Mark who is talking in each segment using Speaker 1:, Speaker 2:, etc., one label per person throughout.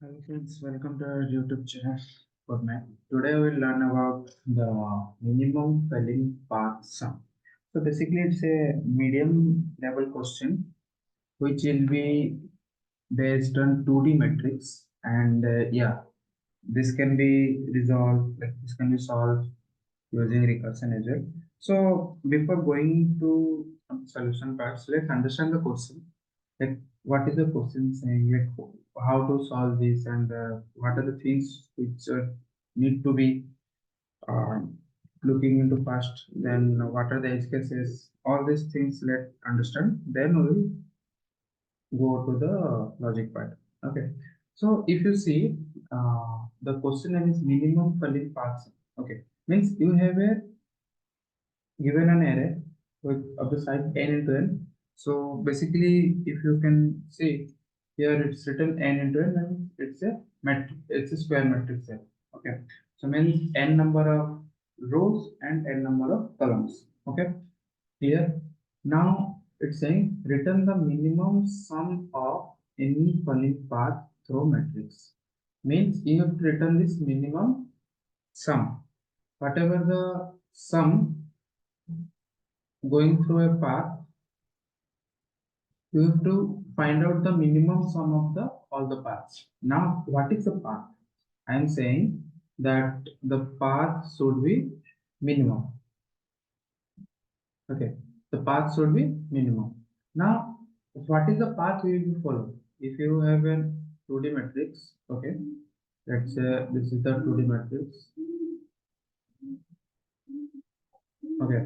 Speaker 1: Hello friends, welcome to our YouTube channel for math. Today we'll learn about the minimum spelling path sum. So basically it's a medium level question which will be based on 2D metrics and this can be resolved, like this can be solved using recursion as well. So before going to some solution parts, let's understand the question. Like what is the question saying? Like how to solve this and what are the things which need to be uh, looking into first. Then what are the edge cases? All these things let's understand. Then we will go to the logic part. Okay. So if you see, the question name is minimum falling paths. Okay, means you have a given an array with of the size n into n. So basically, if you can see here, it's written n into n, and it's a matrix, it's a square matrix here. Okay, so means n number of rows and n number of columns. Okay, here now it's saying return the minimum sum of any falling path through matrix. Means you have to return this minimum sum, whatever the sum going through a path, you have to find out the minimum sum of the all the paths. Now, what is the path? I am saying that the path should be minimum. Okay, the path should be minimum. Now, what is the path we will follow? If you have a 2D matrix, okay, let's say this is the 2D matrix. Okay,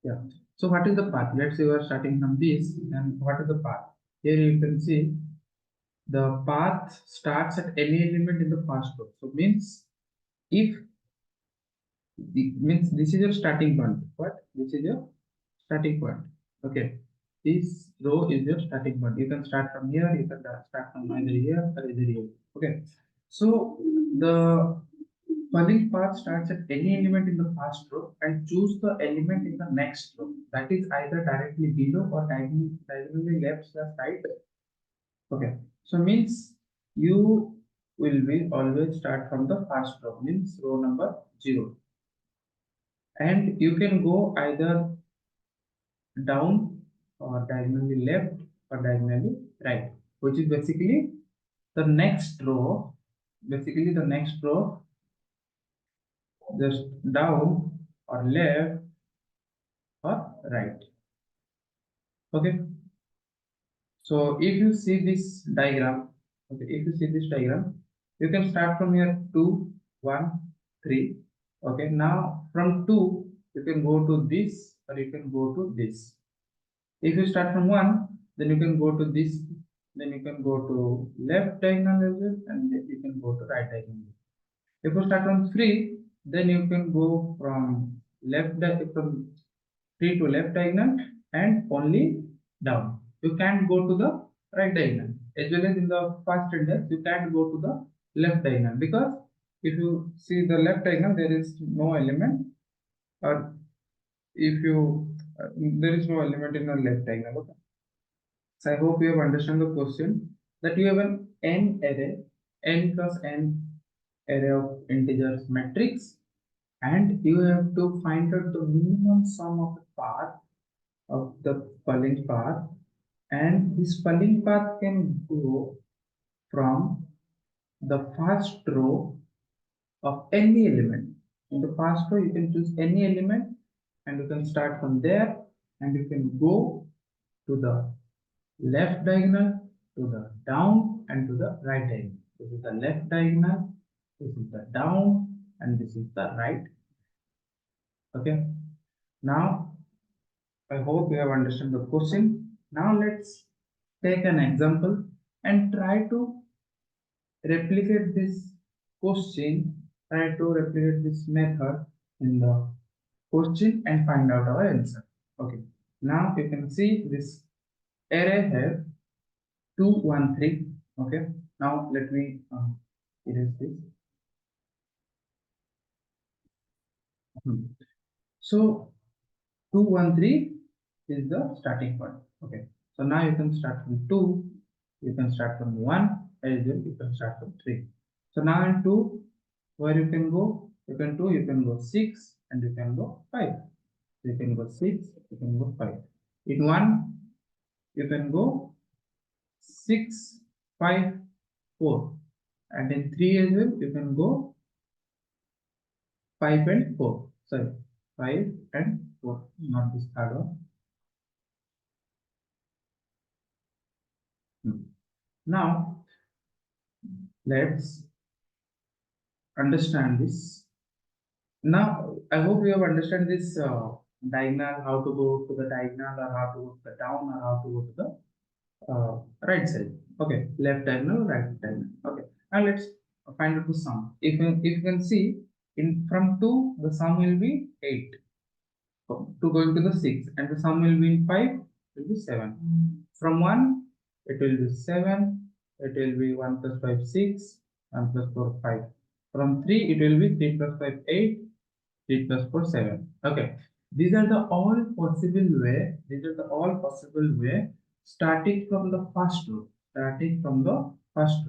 Speaker 1: yeah. So what is the path? Let's say we are starting from this, and what is the path? Here you can see the path starts at any element in the first row. So means if means this is your starting point. What? This is your starting point. Okay. This row is your starting point. You can start from here. You can start from either here or either here. Okay. So the falling path starts at any element in the first row and choose the element in the next row. That is either directly below or diagonally left or right. Okay, so means you will be always start from the first row, means row number 0, and you can go either down or diagonally left or diagonally right, which is basically the next row. Basically, the next row, just down or left or right. Okay, so if you see this diagram, okay, if you see this diagram, you can start from here 2, 1, 3. Okay, now from 2, you can go to this or you can go to this. If you start from 1, then you can go to this, then you can go to left diagonal as well, and then you can go to right diagonal. If you start from 3, then you can go from from 3 to left diagonal and only down. You can't go to the right diagonal. As well as in the first index, you can't go to the left diagonal, because if you see the left diagonal, there is no element, or if you there is no element in the left diagonal. Okay. So I hope you have understood the question, that you have an n array, n plus n array of integers matrix, and you have to find out the minimum sum of the path of the falling path, and this falling path can go from the first row of any element. In the first row, you can choose any element and you can start from there, and you can go to the left diagonal, to the down, and to the right diagonal. This is the left diagonal, this is the down, and this is the right. Okay, now I hope you have understood the question. Now let's take an example and try to replicate this question, try to replicate this method in the question and find out our answer. Okay, now you can see this array here 2, 1, 3. Okay, now let me erase this. So 2, 1, 3 is the starting point. Okay, so now you can start from 2, you can start from 1, as well you can start from 3. So now in 2, where you can go, you can 2, you can go 6, and you can go 5. You can go 6, you can go 5. In 1, you can go 6, 5, 4, and in 3 as well you can go 5 and 4. Sorry, 5 and 4, not this third one. Now let's understand this. Now I hope you have understand this diagonal, how to go to the diagonal, or how to go to the down, or how to go to the right side. Okay, left diagonal, right diagonal. Okay, now let's find out the sum. If you can see, in from 2 the sum will be 8, to going to the 6, and the sum will be in 5, will be 7. From 1 it will be 7, it will be 1 plus 5 6, 1 plus 4 5. From 3 it will be 3 plus 5 8, 3 plus 4 7. Okay, these are the all possible way, starting from the first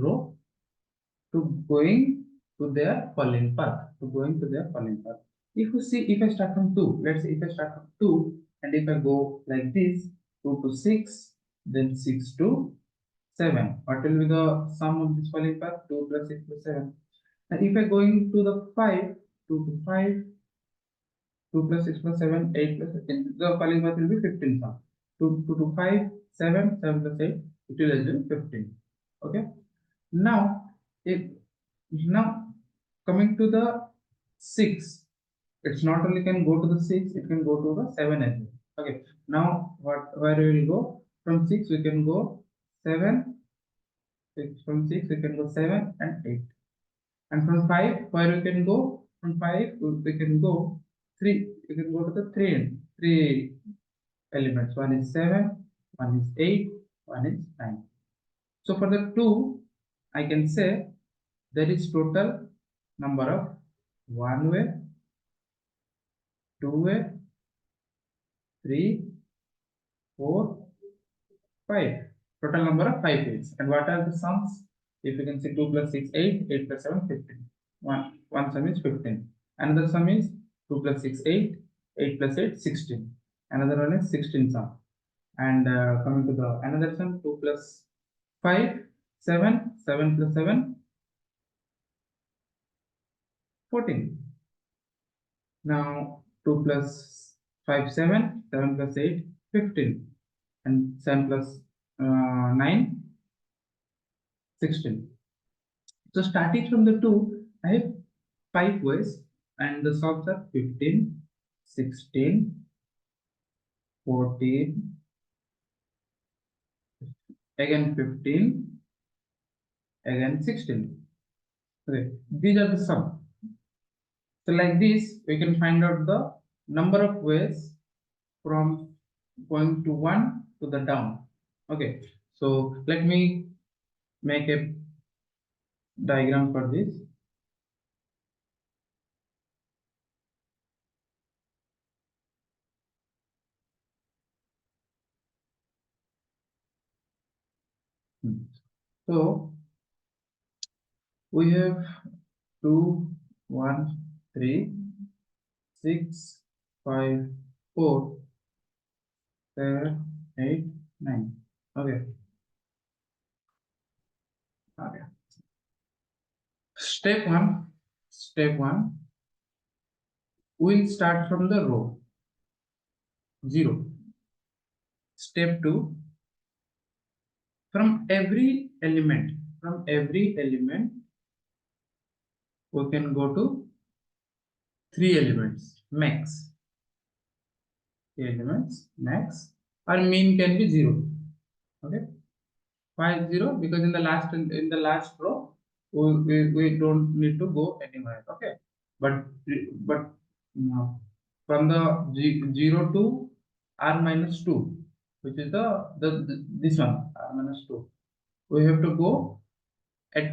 Speaker 1: row, to going to their falling path, If you see, if I start from 2, let's say if I start from 2, and if I go like this, 2 to 6, then 6 to 7, what will be the sum of this falling path? 2 plus 6 plus 7. And if I go into the 5, 2 to 5, 2 plus 6 plus 7, 8 plus 15, the falling path will be 15 sum. 2 to 5, 7, 7 plus 8, it will assume 15. Okay. Now, now coming to the 6, it's not only can go to the 6, it can go to the 7 as well. Okay, now where we will go? From 6 we can go 7, from 6 we can go 7 and 8. And from 5, where we can go? From 5 we can go 3, we can go to the 3 elements. One is 7, one is 8, one is 9. So for the 2, I can say there is total number of 1 way, 2 way, 3, 4, 5. Total number of 5 ways. And what are the sums? If you can see, 2 plus 6 8, 8 plus 7 15. One sum is 15. Another sum is 2 plus 6 8, 8 plus 8 16. Another one is 16 sum. And coming to the another sum, 2 plus 5 7, 7 plus 7 14. Now 2 plus 5 7, 7 plus 8 15, and 7 plus 9 16. So starting from the 2, I have 5 ways, and the sums are 15, 16, 14, again 15, again 16. Okay, these are the sum. So like this, we can find out the number of ways from going to 1 to the down. Okay, so let me make a diagram for this. So we have 2, 1, 3, 6, 5, 4, 7, 8, 9. Okay. Okay. Step 1, we'll start from the row 0. Step 2, from every element, we can go to 3 elements max. 3 elements max, or mean can be 0. Okay. Why 0? Because in the last row we don't need to go anywhere. Okay, but from the 0 to r minus 2, which is the this one, r minus 2, we have to go at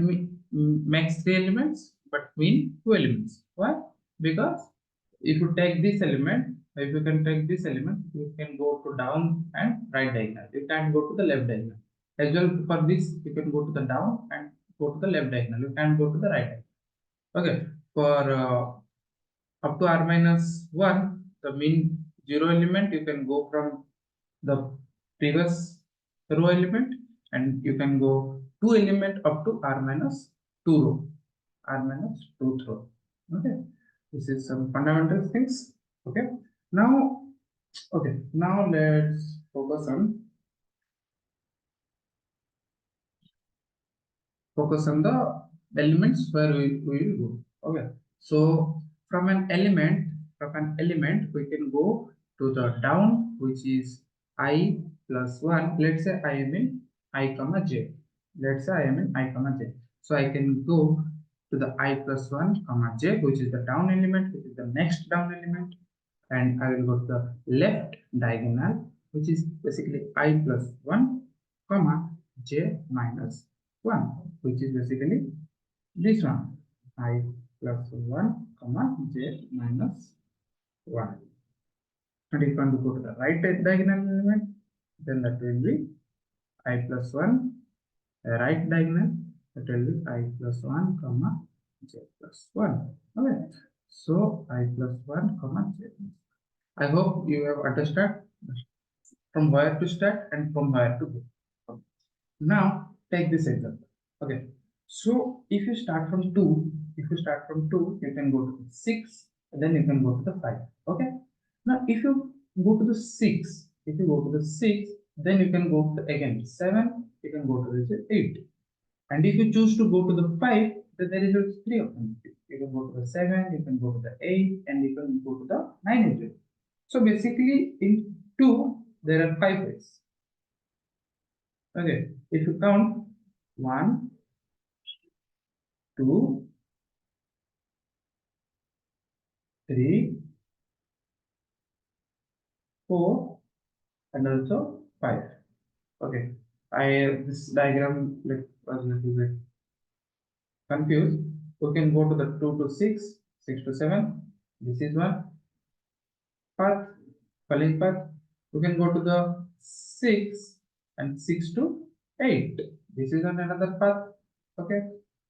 Speaker 1: max 3 elements but mean 2 elements. Why? Because if you take this element, if you can take this element, you can go to down and right diagonal, you can't go to the left diagonal. As well, for this you can go to the down and go to the left diagonal, you can go to the right diagonal. Okay, for up to r minus 1, the mean 0 element, you can go from the previous row element, and you can go 2 element up to r minus 2 row, r minus 2th row. Okay, this is some fundamental things. Okay, now let's focus on the elements where we will go. Okay, so from an element we can go to the down, which is I plus 1. Let's say I am in I comma j. Let's say I am in I comma j. So I can go to the I plus 1 comma j, which is the down element, which is the next down element, and I will go to the left diagonal, which is basically I plus 1 comma j minus 1, which is basically this one, I plus 1 comma j minus 1. And if you want to go to the right diagonal element, then that will be I plus 1, right diagonal, that will be I plus 1 comma j plus 1. Okay, so I plus 1 comma j. I hope you have understood from where to start and from where to go. Now take this example. Okay, so if you start from 2, you can go to the 6, and then you can go to the 5. Okay, now if you go to the 6, then you can go to the, again 7, you can go to the 8, and if you choose to go to the 5, then there is just 3 of them. You can go to the 7, you can go to the 8, and you can go to the 9 as well. So basically in 2 there are 5 ways. Okay, if you count 1, 2, 3, 4, and also 5. Okay, this diagram was a little bit confused. We can go to the 2 to 6, 6 to 7. This is one path, falling path. We can go to the 6 and 6 to 8. This is another path. Okay,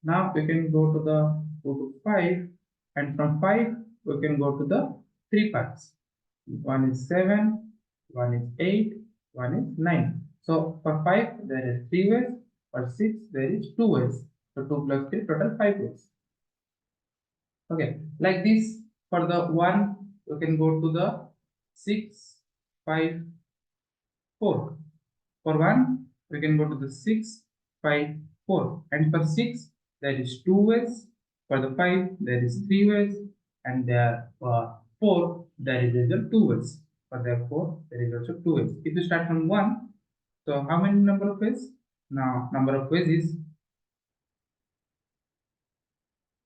Speaker 1: now we can go to the 2 to 5, and from 5 we can go to the 3 paths. One is 7, one is 8, one is 9. So for 5 there is 3 ways, for 6 there is 2 ways. So 2 plus 3, total 5 ways. Okay, like this, for the 1 we can go to the 6, 5, 4. For 1 we can go to the 6, 5, 4, and for 6 there is 2 ways, for the 5 there is 3 ways, and there for 4 there is also 2 ways. For therefore there is also 2 ways. If you start from 1, so how many number of ways? Now number of ways is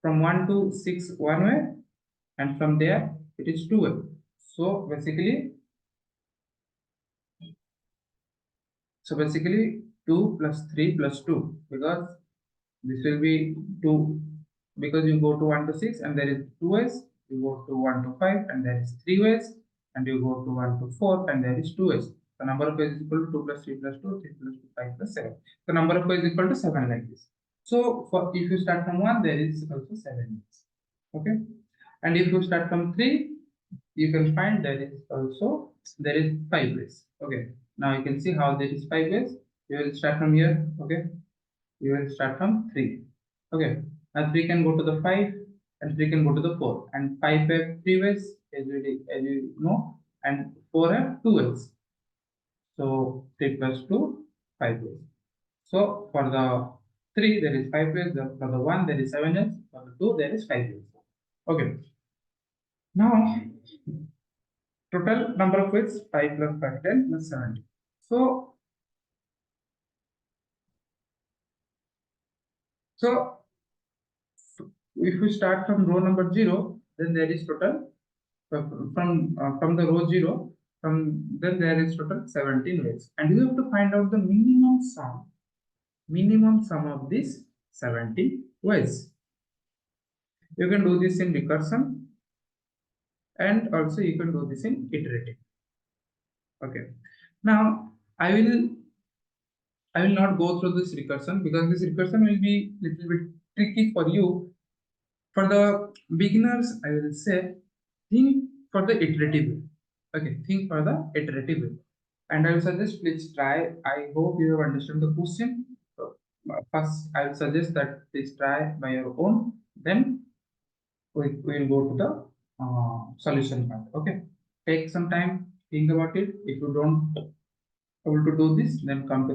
Speaker 1: from 1 to 6 one way, and from there it is 2 way. So basically 2 plus 3 plus 2, because this will be 2, because you go to 1 to 6 and there is 2 ways, you go to 1 to 5 and there is 3 ways, and you go to 1 to 4 and there is 2 ways. The number of ways is equal to 2 plus 3 plus 2, 3 plus 2, 5 plus 7. The number of ways is equal to 7, like this. So for if you start from 1, there is also 7 ways. Okay, and if you start from 3, you can find there is 5 ways. Okay, now you can see how there is 5 ways. You will start from here. Okay, you will start from 3. Okay, now 3 can go to the 5, and 3 can go to the 4, and 5 have 3 ways, as you know, and 4 have 2 ways. So 3 plus 2, 5 ways. So for the 3 there is 5 ways, for the 1 there is 7 ways, for the 2 there is 5 ways. Okay, now total number of ways 5 plus 5, 10 plus 70. So if we start from row number 0, then there is total from the row 0, then there is total 17 ways, and you have to find out the minimum sum of these 17 ways. You can do this in recursion, and also you can do this in iterative. Okay, now I will I will not go through this recursion because this recursion will be little bit tricky for you. For the beginners, I will say think for the iterative way. Okay, think for the iterative way. And I will suggest please try. I hope you have understood the question. So, first, I will suggest that please try by your own. Then we will go to the solution part. Okay, take some time, think about it. If you don't able to do this, then come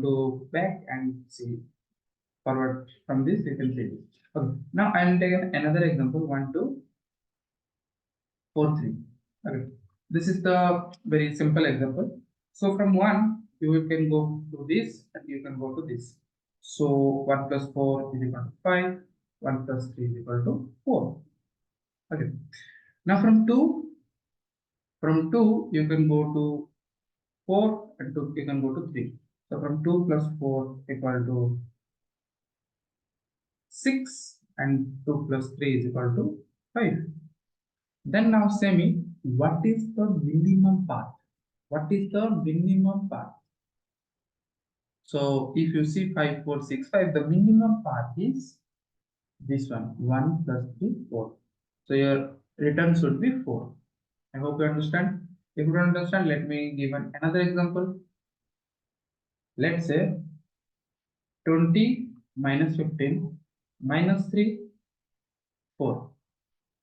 Speaker 1: to back and see forward from this. You can see this. Okay, now I will take another example. 1, 2, 4, 3. Okay, this is the very simple example. So from 1, you can go to this and you can go to this. So 1 plus 4 is equal to 5. 1 plus 3 is equal to 4. Okay. Now from 2 you can go to 4 and 2 you can go to 3. So from 2 plus 4 equal to 6 and 2 plus 3 is equal to 5. Then now say me, what is the minimum path? What is the minimum path? So if you see 5, 4, 6, 5, the minimum path is this one, 1 plus 3, 4. So your return should be 4. I hope you understand. If you don't understand, let me give another example. Let's say 20 minus 15 minus 3, 4.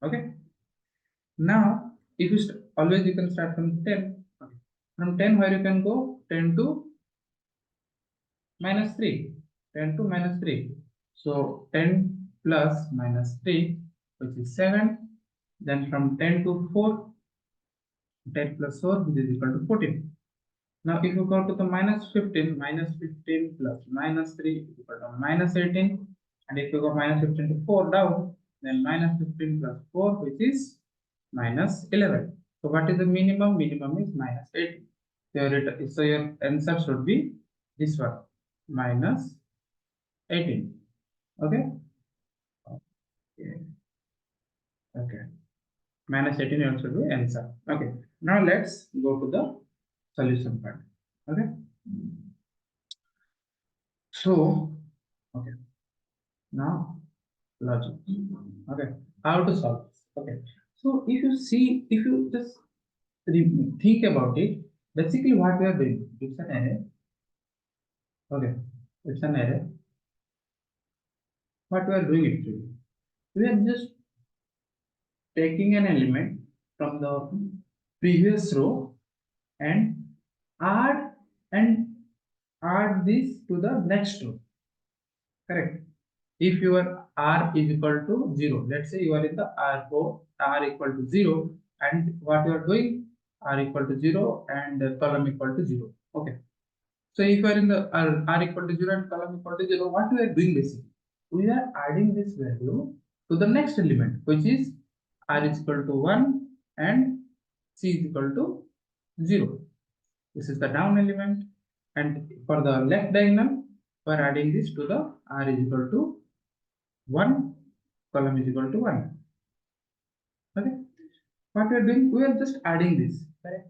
Speaker 1: Okay. Now, if you always you can start from 10. Okay. From 10, where you can go 10 to minus 3. 10 to minus 3. So 10 plus minus 3, which is 7. Then from 10 to 4, 10 plus 4, which is equal to 14. Now, if you go to the minus 15 plus minus 3 is equal to minus 18. And if you go minus 15 to 4 down, then minus 15 plus 4, which is minus 11. So what is the minimum? Minimum is minus 18. So your answer should be this one, minus 18. Okay? Okay. Okay. Minus 18 also should be answer. Okay. Now let's go to the solution part. Okay. So, okay. Now logic. Okay. How to solve this? Okay. So if you just think about it, basically what we are doing, it's an array. Okay. It's an array. What we are doing actually, we are just taking an element from the previous row and add and add this to the next row. Correct. If your r is equal to 0, let's say you are in the r4, r equal to 0, and what you are doing, r equal to 0 and column equal to 0. Okay. So if you are in the r equal to 0 and column equal to 0, what we are doing basically? We are adding this value to the next element, which is r is equal to 1 and c is equal to 0. This is the down element. And for the left diagonal, we are adding this to the r is equal to 1, column is equal to 1. Okay. What we are doing, we are just adding this. Correct.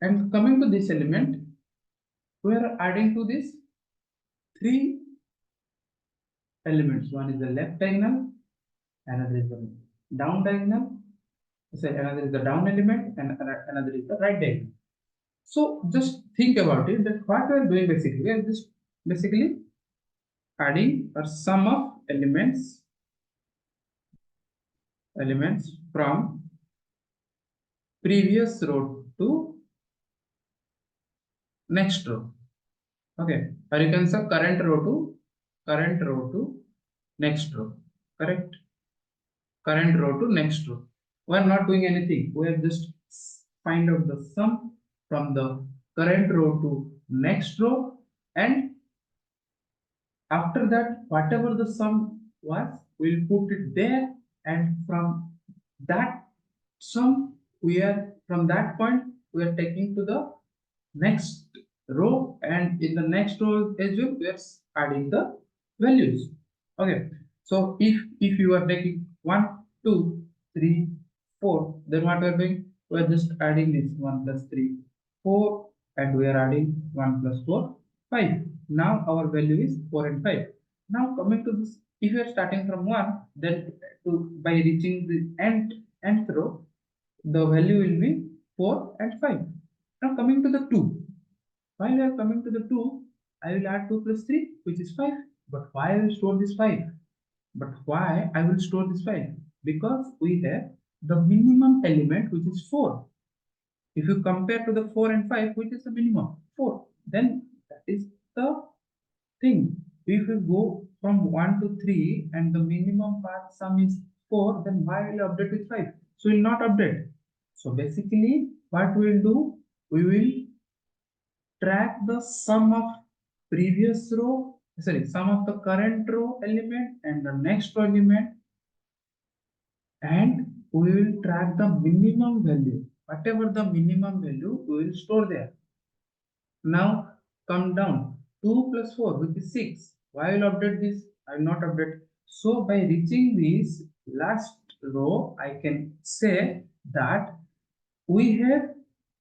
Speaker 1: And coming to this element, we are adding to this 3 elements. One is the left diagonal, another is the down diagonal, another is the down element, and another is the right diagonal. So just think about it, that what we are doing basically, we are just basically adding a sum of elements from previous row to next row. Okay, or you can say current row to next row. Correct. Current row to next row. We are not doing anything. We have just find out the sum from the current row to next row, and after that, whatever the sum was, we'll put it there, and from that sum, from that point we are taking to the next row, and in the next row as well we are adding the values. Okay, so if you are taking 1, 2, 3, 4, then what we are doing, we are just adding this 1 plus 3, 4, and we are adding 1 plus 4, 5. Now our value is 4 and 5. Now coming to this, if you are starting from 1, then by reaching the nth row, the value will be 4 and 5. Now coming to the 2. While we are coming to the 2, I will add 2 plus 3, which is 5. But why I will store this 5? But why I will store this 5? Because we have the minimum element, which is 4. If you compare to the 4 and 5, which is the minimum? 4. Then that is the thing. If you go from 1 to 3 and the minimum path sum is 4, then why will update with 5? So we will not update. So basically, what we will do, we will track the sum of previous row, sum of the current row element and the next row element, and we will track the minimum value. Whatever the minimum value, we will store there. Now come down. 2 plus 4, which is 6. Why will update this? I will not update. So by reaching this last row, I can say that we have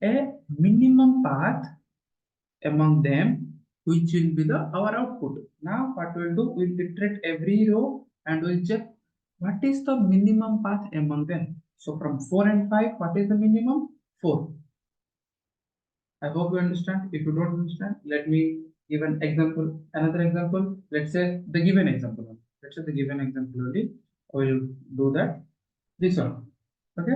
Speaker 1: a minimum path among them, which will be our output. Now what we'll do, we'll iterate every row and we'll check what is the minimum path among them. So from 4 and 5, what is the minimum? 4. I hope you understand. If you don't understand, let me give an example, another example. Let's say the given example. Let's say the given example only. I will do that. This one. Okay.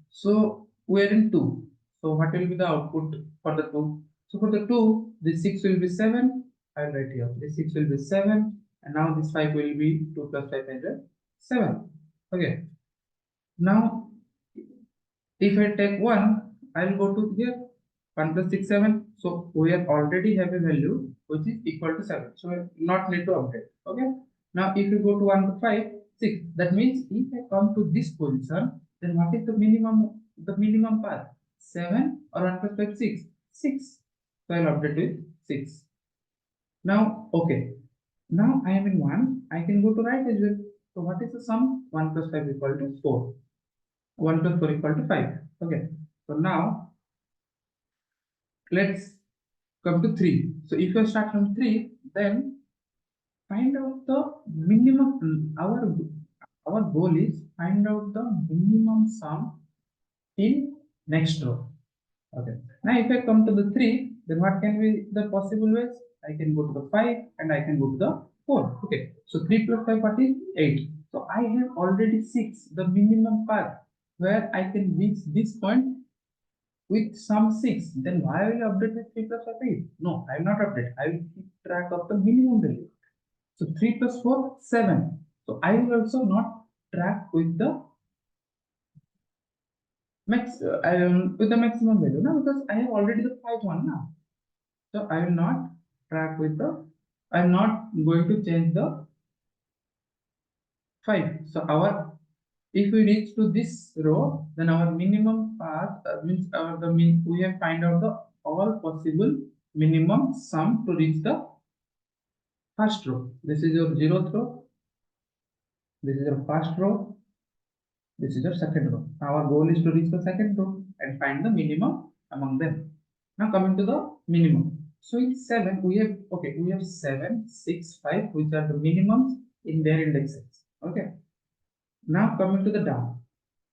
Speaker 1: So we are in 2. So what will be the output for the 2? So for the 2, this 6 will be 7. I'll write here. This 6 will be 7. And now this 5 will be 2 plus 5 is 7. Okay. Now if I take 1, I will go to here. 1 plus 6, 7. So we already have a value which is equal to 7. So I not need to update. Okay. Now if you go to 1 to 5, 6. That means if I come to this position, then what is the minimum path? 7 or 1 plus 5, 6. 6. So I'll update with 6. Now, okay. Now I am in 1. I can go to right as well. So what is the sum? 1 plus 5 equal to 4. 1 plus 4 equal to 5. Okay. So now let's come to 3. So if you start from 3, then find out the minimum. Our goal is find out the minimum sum in next row. Okay. Now if I come to the 3, then what can be the possible ways? I can go to the 5 and I can go to the 4. Okay. So 3 plus 5, what is 8? So I have already 6, the minimum path where I can reach this point with some 6. Then why will I update with 3 plus 5, 8? No, I will not update. I will keep track of the minimum value. So 3 plus 4, 7. So I will also not track with the maximum value now, because I have already the 5 one now. So I will not track with the, I'm not going to change the 5. So if we reach to this row, then our minimum path means we have find out the all possible minimum sum to reach the first row. This is your 0th row. This is your first row. This is your second row. Our goal is to reach the second row and find the minimum among them. Now coming to the minimum. So in 7, we have 7, 6, 5, which are the minimums in their indexes. Okay. Now coming to the down.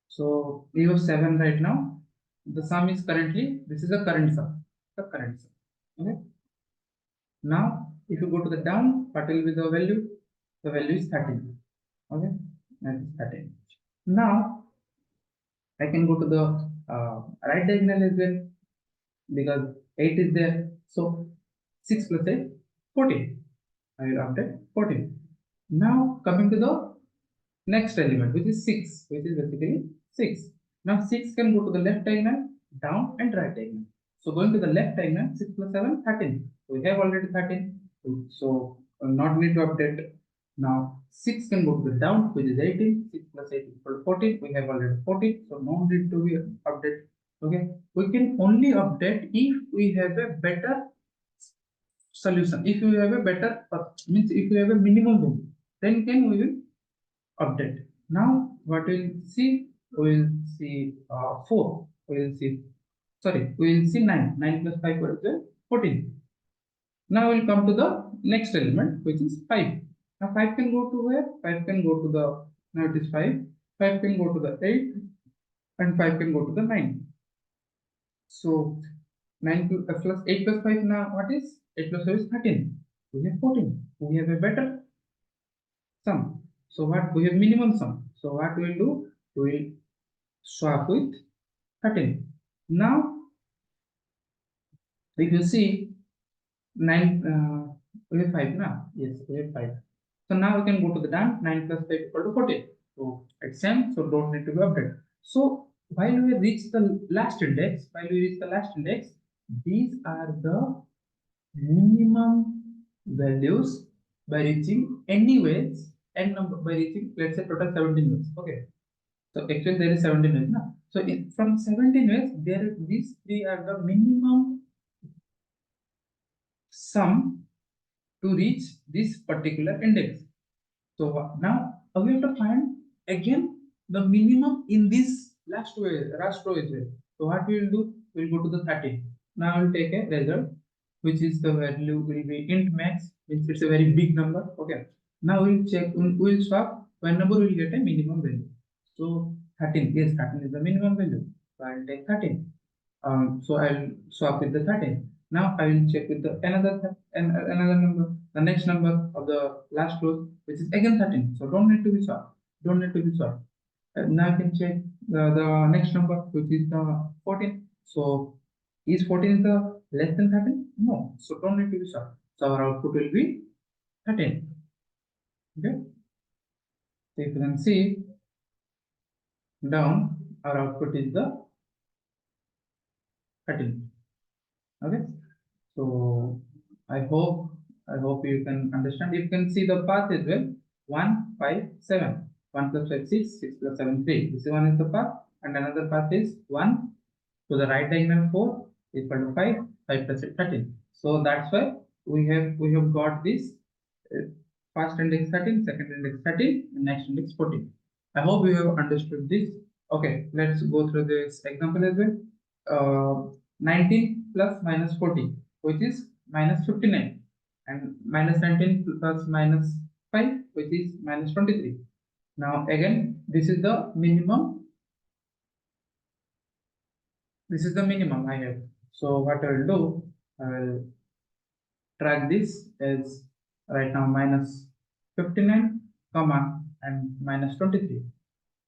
Speaker 1: So we have 7 right now. The sum is currently, this is the current sum. The current sum. Okay. Now if you go to the down, what will be the value? The value is 13. Okay. That is 13. Now I can go to the right diagonal as well, because 8 is there. So 6 plus 8, 14. I will update 14. Now coming to the next element, which is 6, which is basically 6. Now 6 can go to the left diagonal, down and right diagonal. So going to the left diagonal, 6 plus 7, 13. So we have already 13. So not need to update. Now 6 can go to the down, which is 18. 6 plus 8 equal to 14. We have already 14. So no need to be update. Okay. We can only update if we have a better solution. If you have a better means if you have a minimum value, then we will update. Now what we'll see, 4. We'll see sorry, we will see 9. 9 plus 5 what is it? 14. Now we'll come to the next element, which is 5. Now 5 can go to where? 5 can go to the, now it is 5. 5 can go to the 8 and 5 can go to the 9. So 9 plus 8 plus 5 now what is? 8 plus 5 is 13. We have 14. We have a better sum. So what? We have minimum sum. So what we will do? We will swap with 13. Now if you see 9, we have 5 now. Yes, we have 5. So now we can go to the done. 9 plus 5 equal to 14. So it's same, so don't need to be updated. So while we reach the last index, these are the minimum values by reaching any ways, n number by reaching, let's say total 17 ways. Okay. So actually there is 17 ways now. So from 17 ways, these three are the minimum sum to reach this particular index. So now we have to find again the minimum in this last row is there. So what we will do? We'll go to the 13. Now I will take a result, which is the value will be int max, which is a very big number. Okay. Now we'll check. We'll swap. One number will get a minimum value. So 13. Yes, 13 is the minimum value. So I'll take 13. So I'll swap with the 13. Now I will check with the another number, the next number of the last row, which is again 13. So don't need to be swapped. Don't need to be swapped. Now I can check the next number, which is the 14. So is 14 is the less than 13? No. So don't need to be swapped. So our output will be 13. Okay. So if you can see down, our output is the 13. Okay. So I hope you can understand. You can see the path as well. 1, 5, 7. 1 plus 5, 6. 6 plus 7, 3. This one is the path. And another path is 1 to the right diagonal 4 equal to 5. 5 plus 8, 13. So that's why we have got this first index 13, second index 13, and next index 14. I hope you have understood this. Okay, let's go through this example as well. 19 plus minus 40, which is minus 59, and minus 19 plus minus 5, which is minus 23. Now again, this is the minimum. This is the minimum I have. So what I will do, I will track this as right now minus 59, comma, and minus 23.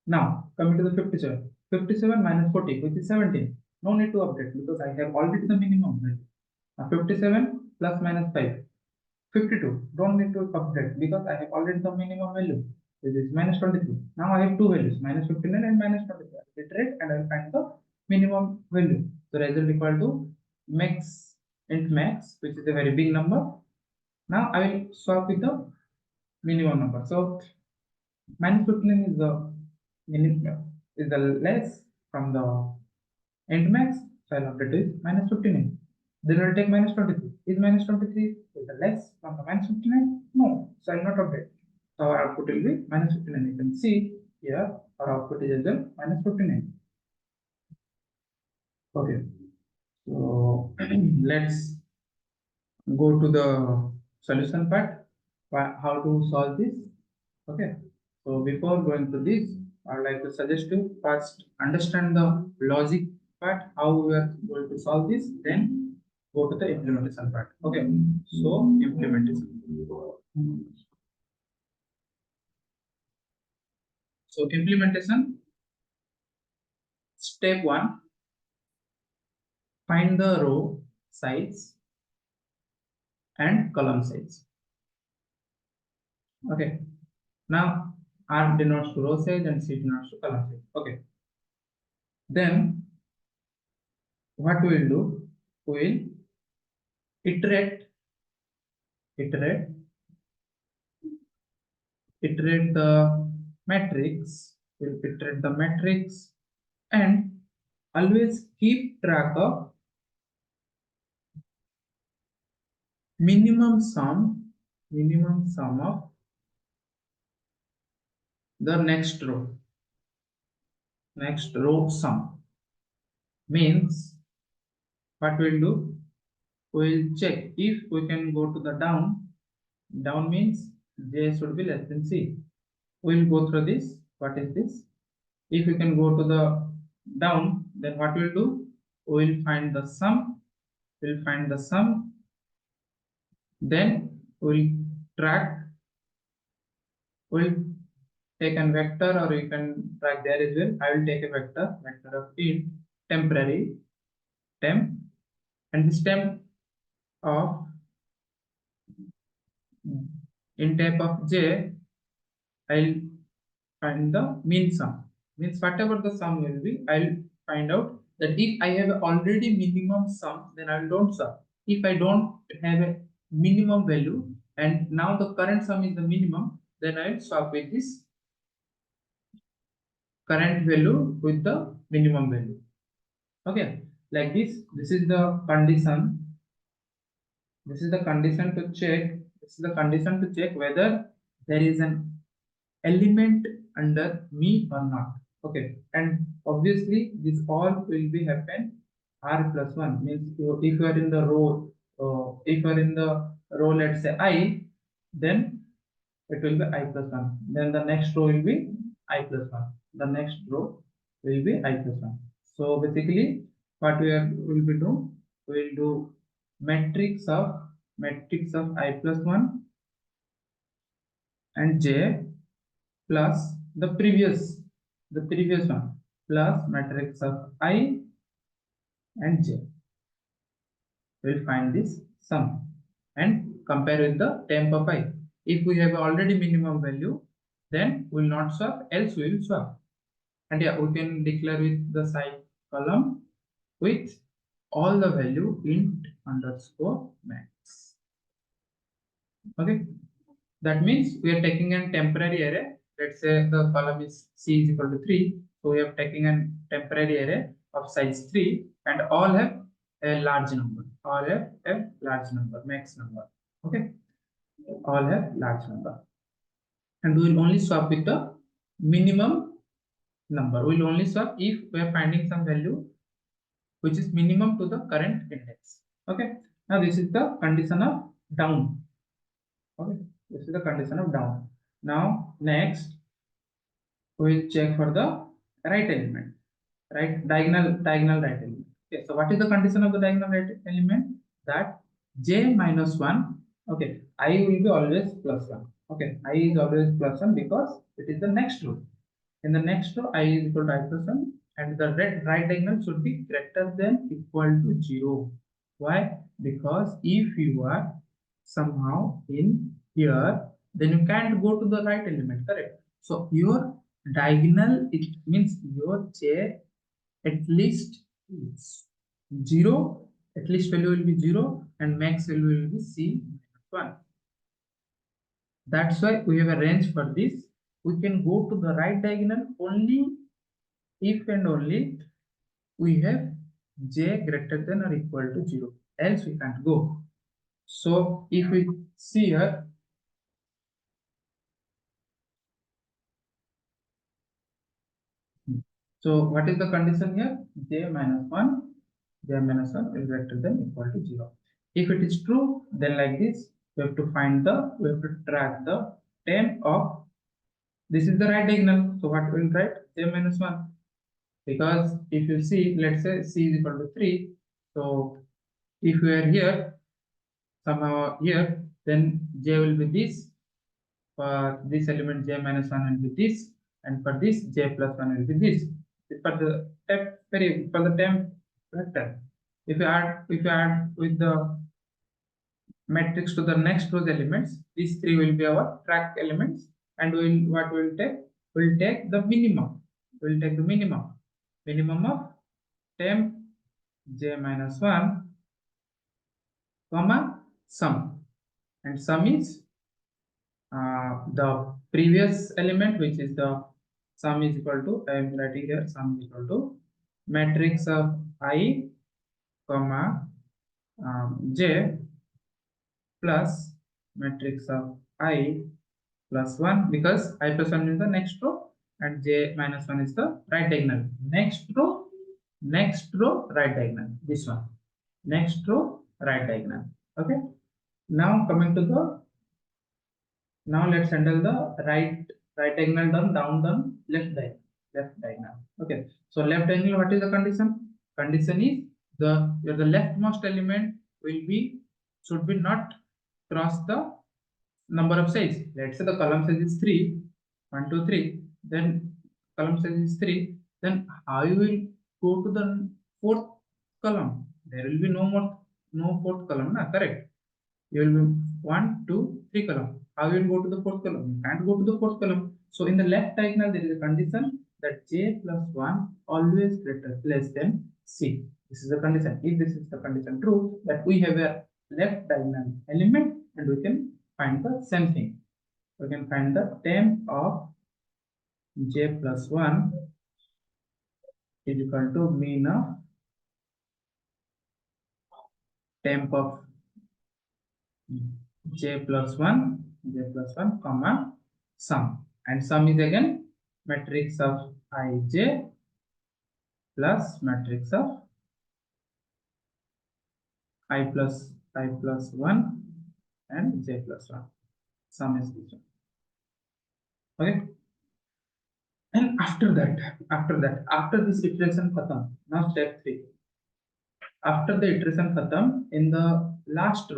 Speaker 1: Now coming to the 57. 57 minus 40, which is 17. No need to update because I have already the minimum. Now 57 plus minus 5. 52. Don't need to update because I have already the minimum value, which is minus 23. Now I have two values, minus 59 and minus 23. I iterate and I will find the minimum value. The result equal to max int max, which is a very big number. Now I will swap with the minimum number. So minus 59 is the minimum, is the less from the int max. So I'll update it minus 59. Then I'll take minus 23. Is minus 23 is the less from the minus 59? No. So I'll not update. So our output will be minus 59. You can see here our output is as well minus 59. Okay. So let's go to the solution part. How to solve this? Okay. So before going to this, I would like to suggest you first understand the logic part, how we are going to solve this, then go to the implementation part. Okay. So implementation. So implementation, step 1, find the row size and column size. Okay. Now R denotes to row size and C denotes to column size. Okay. Then what we will do? We will iterate the matrix, we'll iterate the matrix, and always keep track of minimum sum of the next row sum. Means what we'll do, we'll check if we can go to the down. Down means j should be less than c. We'll go through this. What is this? If we can go to the down, then what we'll do, we'll find the sum. We'll find the sum. Then we'll track. We'll take a vector, or you can track there as well. I will take a vector of int temporary temp, and this temp of in type of j, I'll find the mean sum. Means whatever the sum will be, I'll find out that if I have already minimum sum, then I don't sum. If I don't have a minimum value and now the current sum is the minimum, then I'll swap with this current value with the minimum value. Okay, like this. This is the condition. This is the condition to check. This is the condition to check whether there is an element under me or not. Okay, and obviously this all will be happen r plus 1 means if you are in the row, if you are in the row, let's say I, then it will be I plus 1. Then the next row will be I plus 1. The next row will be I plus 1. So basically what will be do, we will do matrix of I plus 1 and j plus the previous one plus matrix of I and j. We'll find this sum and compare with the temp of I. If we have already minimum value, then we will not swap, else we will swap. And yeah, we can declare with the side column with all the value int underscore max. Okay, that means we are taking a temporary array. Let's say the column is c is equal to 3. So we are taking a temporary array of size 3 and all have a large number. All have a large number, max number. Okay, all have large number. And we will only swap with the minimum number. We will only swap if we are finding some value which is minimum to the current index. Okay, now this is the condition of down. Okay, this is the condition of down. Now next we will check for the right element, right? Diagonal right element. Okay, so what is the condition of the diagonal right element? That j minus 1. Okay, I will be always plus 1. Okay, I is always plus 1 because it is the next row. In the next row, I is equal to I plus 1, and the right diagonal should be greater than equal to 0. Why? Because if you are somehow in here, then you can't go to the right element, correct? So your diagonal, it means your j at least 0, at least value will be 0, and max value will be c minus 1. That's why we have a range for this. We can go to the right diagonal only if and only we have j greater than or equal to 0, else we can't go. So if we see here, so what is the condition here? J minus 1 is greater than equal to 0. If it is true, then like this, we have to track the temp of, this is the right diagonal. So what we will write? J minus 1. Because if you see, let's say c is equal to 3. So if we are here, somehow here, then j will be this. For this element, j minus 1 will be this, and for this, j plus 1 will be this. For the temp vector, if you add with the matrix to the next row's elements, these three will be our track elements, and we'll take? We'll take the minimum. We'll take the minimum of temp j minus 1 comma sum, and sum is the previous element, which is the sum is equal to, I am writing here, sum is equal to matrix of I comma j plus matrix of I plus 1, because I plus 1 is the next row and j minus 1 is the right diagonal. Next row, right diagonal, this one. next row right diagonal. Okay. Now coming to the, now let's handle the right diagonal down left diagonal. Okay. So left diagonal, what is the condition? Condition is the leftmost element will be should be not cross the number of size. Let's say the column size is 3, 1, 2, 3. Then column size is 3. Then how you will go to the fourth column? There will be no fourth column, na? Correct. You will be 1, 2, 3 column. How you will go to the fourth column? You can't go to the fourth column. So in the left diagonal, there is a condition that j plus 1 always greater less than c. This is the condition. If this is the condition true, that we have a left diagonal element and we can find the same thing. We can find the temp of j plus 1 is equal to mean of temp of j plus 1 comma sum, and sum is again matrix of ij plus matrix of i plus 1 and j plus 1. Sum is this one. Okay. And after this iteration khatam, now step 3. After the iteration khatam, in the last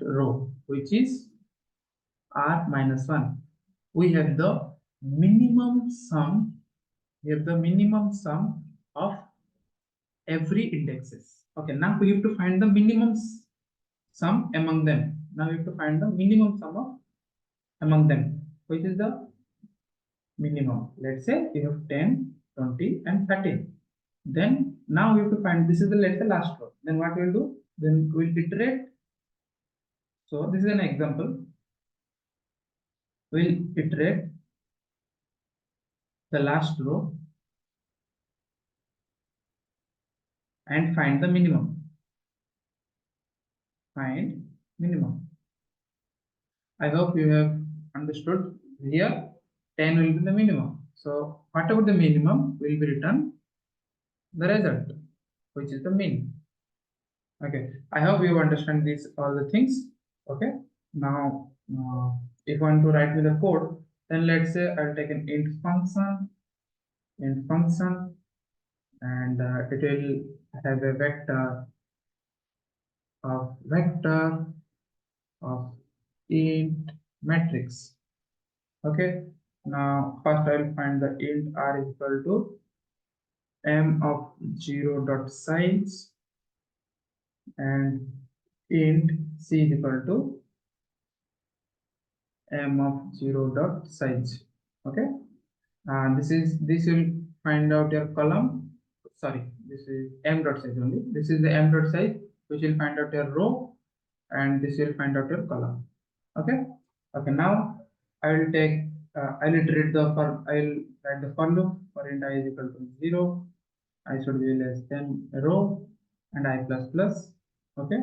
Speaker 1: row, which is r minus 1, we have the minimum sum. We have the minimum sum of every indexes. Okay, now we have to find the minimum sum among them. Now we have to find the minimum sum of among them, which is the minimum. Let's say we have 10, 20 and 13. Then now we have to find, this is the, let's say, last row. Then what we'll do, then we'll iterate. So this is an example. We'll iterate the last row and find the minimum. Find minimum. I hope you have understood. Here 10 will be the minimum. So whatever the minimum will be written the result, which is the mean. Okay, I hope you understand these all the things. Okay, now if I want to write with the code, then let's say I'll take an int function, and it will have a vector of int matrix. Okay, now first I'll find the int r is equal to m of 0 dot size and int c is equal to m of 0 dot size. Okay, this will find out your column. Sorry, this is m dot size only. This is the m dot size, which will find out your row, and this will find out your column. Okay. Okay, now I will take I'll iterate the for I'll write the for loop for int I is equal to 0, I should be less than row, and I plus plus. Okay,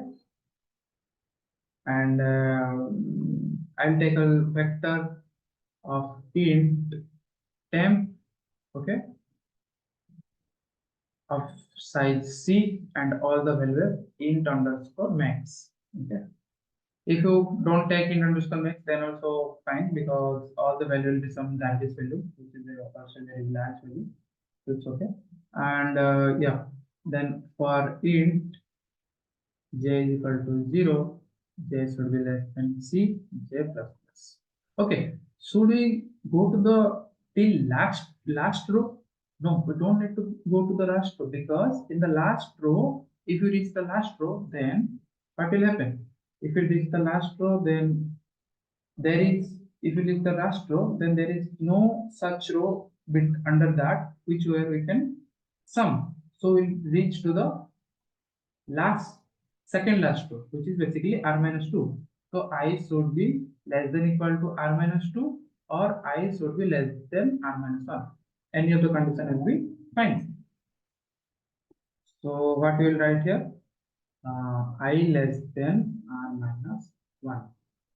Speaker 1: and I'll take a vector of int temp. Okay, of size c and all the values int underscore max. Okay, if you don't take int underscore max, then also fine, because all the value will be some garbage value, which is also a very large value. So it's okay. And yeah, then for int j is equal to 0, j should be less than c, j plus plus. Okay, should we go to the till last row? No, we don't need to go to the last row, because in the last row, if you reach the last row, then what will happen? If you reach the last row, then there is, if you reach the last row, then there is no such row bit under that which where we can sum. So we'll reach to the second last row, which is basically r minus 2. So I should be less than equal to r minus 2, or I should be less than r minus 1. Any of the condition will be fine. So what we will write here? I less than r minus 1.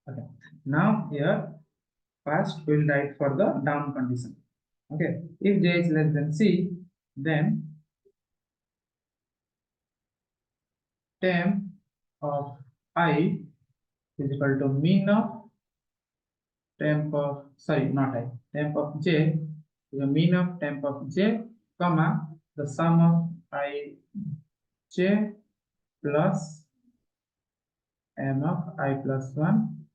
Speaker 1: Okay. Now here first we will write for the down condition. Okay. If j is less than c, then temp of I is equal to mean of temp of, sorry, not I, temp of j, the mean of temp of j, comma, the sum of I j plus m of I plus 1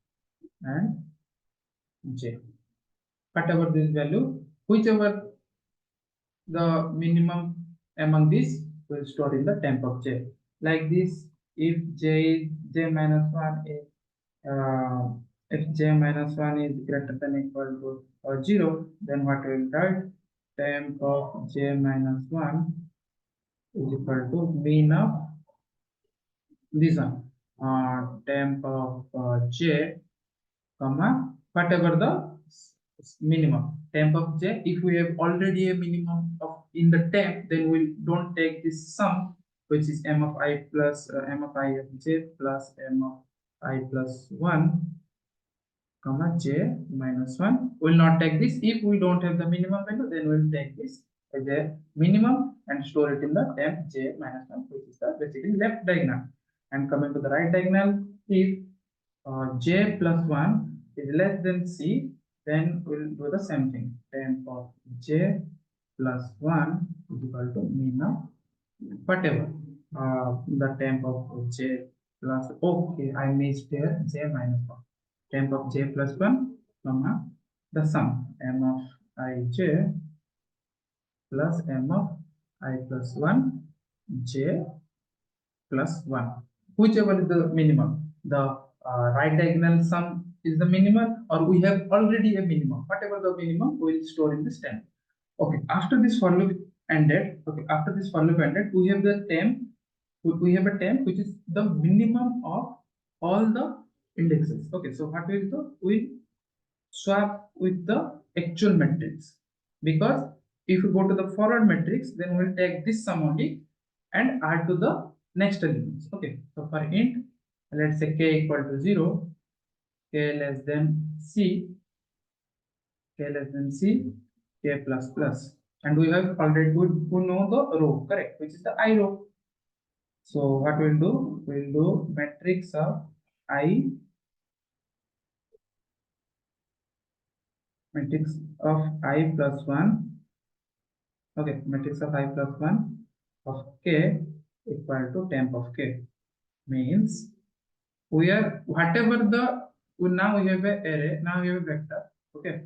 Speaker 1: and j. Whatever this value, whichever the minimum among these will store in the temp of j. Like this, if j minus 1 is if j minus 1 is greater than equal to 0, then what we will write? Temp of j minus 1 is equal to mean of this one, temp of j, comma, whatever the minimum temp of j. If we have already a minimum of in the temp, then we don't take this sum, which is m of I plus m of I of j plus m of I plus 1 comma j minus 1. Will not take this. If we don't have the minimum value, then we'll take this as a minimum and store it in the temp j minus 1, which is the basically left diagonal. And coming to the right diagonal, if j plus 1 is less than c, then we'll do the same thing. Temp of j plus 1 is equal to mean of whatever the temp of j plus, okay, I missed here j minus 1. Temp of j plus 1, comma, the sum m of I j plus m of I plus 1 j plus 1, whichever is the minimum. The right diagonal sum is the minimum, or we have already a minimum. Whatever the minimum, we will store in this temp. Okay, after this for loop ended, okay, after this for loop ended, we have the temp. We have a temp which is the minimum of all the indexes. Okay, so what will do? We swap with the actual matrix, because if you go to the forward matrix, then we'll take this sum only and add to the next elements. Okay, so for int, let's say k equal to 0, k less than c, k less than c, k plus plus, and we have already we know the row, correct, which is the I row. So what we'll do? We'll do matrix of I, matrix of I plus 1. Okay, matrix of I plus 1 of k equal to temp of k. Means we are whatever the, now we have a array, now we have a vector. Okay,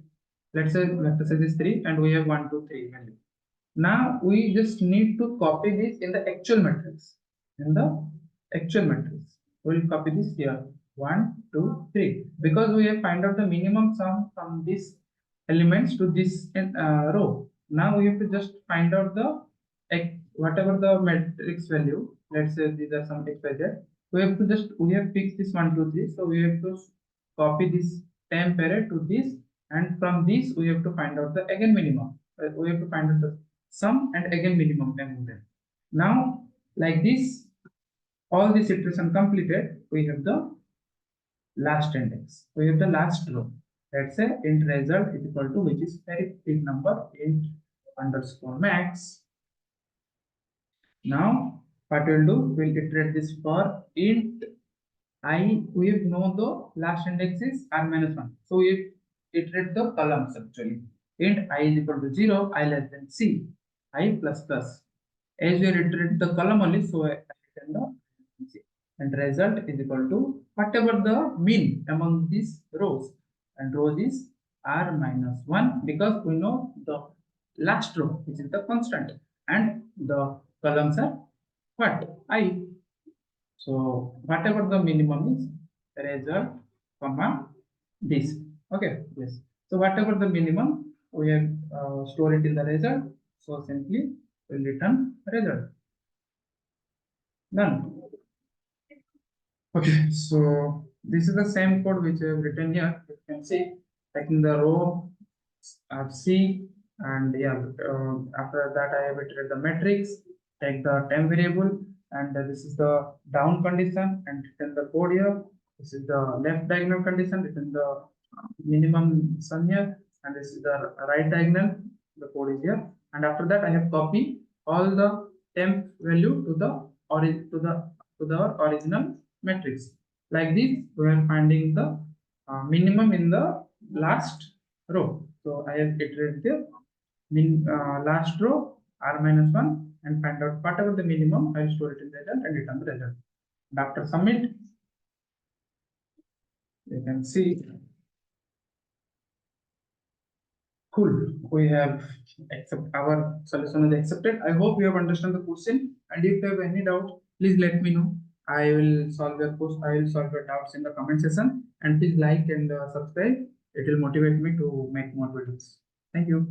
Speaker 1: let's say vector size is 3 and we have 1 2 3 value. Now we just need to copy this in the actual matrix. In the actual matrix, we'll copy this here 1 2 3, because we have find out the minimum sum from these elements to this row. Now we have to just find out the whatever the matrix value. Let's say these are some xyz. We have to just, we have fixed this 1 2 3, so we have to copy this temp array to this, and from this we have to find out the again minimum. We have to find out the sum and again minimum among them. Now, like this, all this iteration completed, we have the last index. We have the last row. Let's say int result is equal to, which is very big number, int underscore max. Now, what we'll do? We'll iterate this for int I. We have know the last index is r minus 1. So we iterate the columns actually. Int I is equal to 0, I less than c, I plus plus. As we iterate the column only, so I return the c. And result is equal to whatever the mean among these rows, and rows is r minus 1, because we know the last row, which is the constant, and the columns are what? I. So whatever the minimum is, result, comma, this. Okay, yes. So whatever the minimum, we have store it in the result. So simply we'll return result. Done. Okay, so this is the same code which I have written here. You can see, like in the row of C, and yeah, after that I have iterated the matrix, take the temp variable, and this is the down condition, and written the code here. This is the left diagonal condition, written the minimum sum here, and this is the right diagonal. The code is here, and after that I have copied all the temp value to the origin, to the to the original matrix. Like this, we are finding the minimum in the last row. So I have iterated the last row r minus 1 and find out whatever the minimum. I will store it in the result and return the result. And after submit, you can see, cool. We have our solution is accepted. I hope you have understood the question. And if you have any doubt, please let me know. I will solve your post. I will solve your doubts in the comment section. And please like and subscribe. It will motivate me to make more videos. Thank you.